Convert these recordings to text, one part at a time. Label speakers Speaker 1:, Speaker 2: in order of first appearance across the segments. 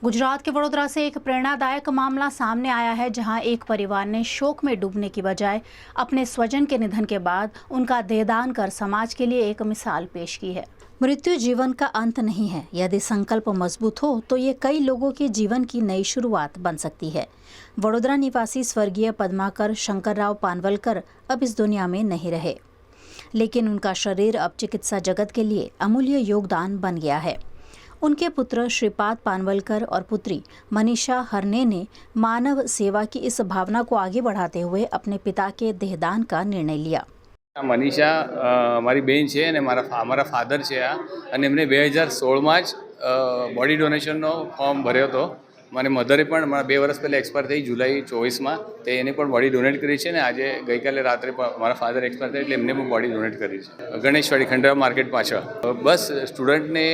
Speaker 1: गुजरात के वडोदरा से एक प्रेरणादायक मामला सामने आया है, जहां एक परिवार ने शोक में डूबने की बजाय अपने स्वजन के निधन के बाद उनका देहदान कर समाज के लिए एक मिसाल पेश की है। मृत्यु जीवन का अंत नहीं है। यदि संकल्प मजबूत हो तो ये कई लोगों के जीवन की नई शुरुआत बन सकती है। वडोदरा निवासी स्वर्गीय पद्माकर शंकरराव पानवलकर अब इस दुनिया में नहीं रहे, लेकिन उनका शरीर अब चिकित्सा जगत के लिए अमूल्य योगदान बन गया है। उनके पुत्र श्रीपाद पानवलकर और पुत्री मनीषा हरने ने मानव सेवा की इस भावना को आगे बढ़ाते हुए अपने पिता के देहदान का निर्णय लिया।
Speaker 2: मनीषा मारी बेन है ने मारा फादर है अने एमने 2016 ज बॉडी डोनेशनનો फॉर्म भर्यो હતો। मारी मधरे पण मारा 2 वर्ष पहले एक्सपायर थी जुलाई 24 में तो एने पण बॉडी डोनेट करी है। आज गई काले रात्रे मारा फादर एक्सपायर थे एटले एमने पण बॉडी डोनेट करी है। गणेशवाड़ी खंडेराव मार्केट पाछळ बस स्टूडंट ने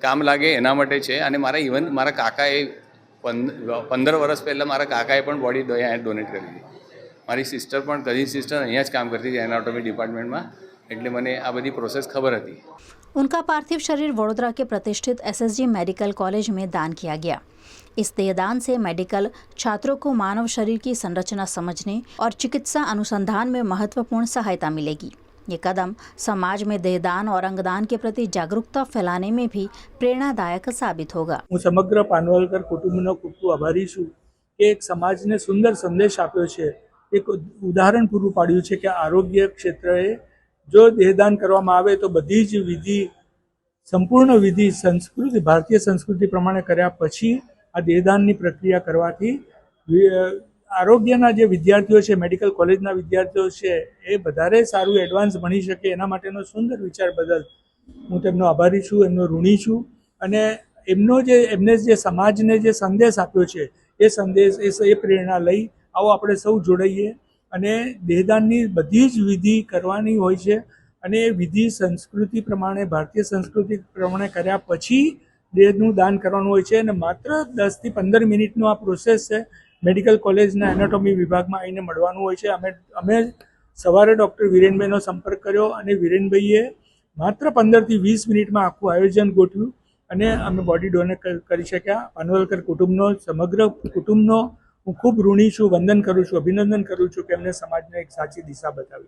Speaker 2: काम लागे एना माटे छे। अने मारा इवन मारा काकाए 15 वर्ष पहला मारा काकाए पण बॉडी डोनेट करी थी। मारी सिस्टर पण कजिन सिस्टर अहींया ज काम करती थी एनाटॉमी डिपार्टमेंट में, એટલે મને આ બધી પ્રોસેસ ખબર હતી।
Speaker 1: उनका पार्थिव शरीर वडोदरा के प्रतिष्ठित एसएसजी मेडिकल कॉलेज में दान किया गया। इस देहदान से मेडिकल छात्रों को मानव शरीर की संरचना समझने और चिकित्सा अनुसंधान में महत्वपूर्ण सहायता मिलेगी। ये कदम समाज में देहदान और अंगदान के प्रति जागरूकता फैलाने में भी प्रेरणादायक साबित होगा।
Speaker 3: हूँ समग्र पानवलकर कुटुंबनो खूब आभारी छूँ कि एक समाज ने सुंदर संदेश आप्यो छे, एक उदाहरण पूરું પાડ્યું છે કે આરોગ્ય ક્ષેત્રે જો દેહદાન કરવામાં આવે તો બધી જ વિધિ સંપૂર્ણ વિધિ સંસ્કૃતિ ભારતીય સંસ્કૃતિ પ્રમાણે કર્યા પછી આ દેહદાનની પ્રક્રિયા કરવાથી આરોગ્યના જે વિદ્યાર્થીઓ છે, મેડિકલ કોલેજના વિદ્યાર્થીઓ છે, એ વધારે સારું એડવાન્સ ભણી શકે એના માટેનો સુંદર વિચાર બદલ હું તેમનો આભારી છું, એમનો ઋણી છું। અને એમને જે સમાજને જે સંદેશ આપ્યો છે એ સંદેશ એ પ્રેરણા લઈ आओ આપણે સૌ જોડાઈએ અને દેહદાનની બધી જ વિધિ કરવાની હોય છે અને એ વિધિ સંસ્કૃતિ પ્રમાણે ભારતીય સંસ્કૃતિ પ્રમાણે કર્યા પછી દેહનું દાન કરવાનું હોય છે। અને માત્ર 10 થી 15 મિનિટનો આ પ્રોસેસ છે। મેડિકલ કોલેજના એનાટોમી વિભાગમાં આવીને મળવાનું હોય છે। અમે સવારે ડૉક્ટર વિરેનભાઈનો સંપર્ક કર્યો અને વિરેનભાઈએ માત્ર 15 થી 20 મિનિટમાં આખું આયોજન ગોઠવ્યું અને અમે બોડી ડોનેટ કરી શક્યા। પાનવલકર કુટુંબનો સમગ્ર કુટુંબનો હું ખૂબ ઋણી છું, વંદન કરું છું, અભિનંદન કરું છું કે એમને સમાજને એક સાચી દિશા બતાવી છે।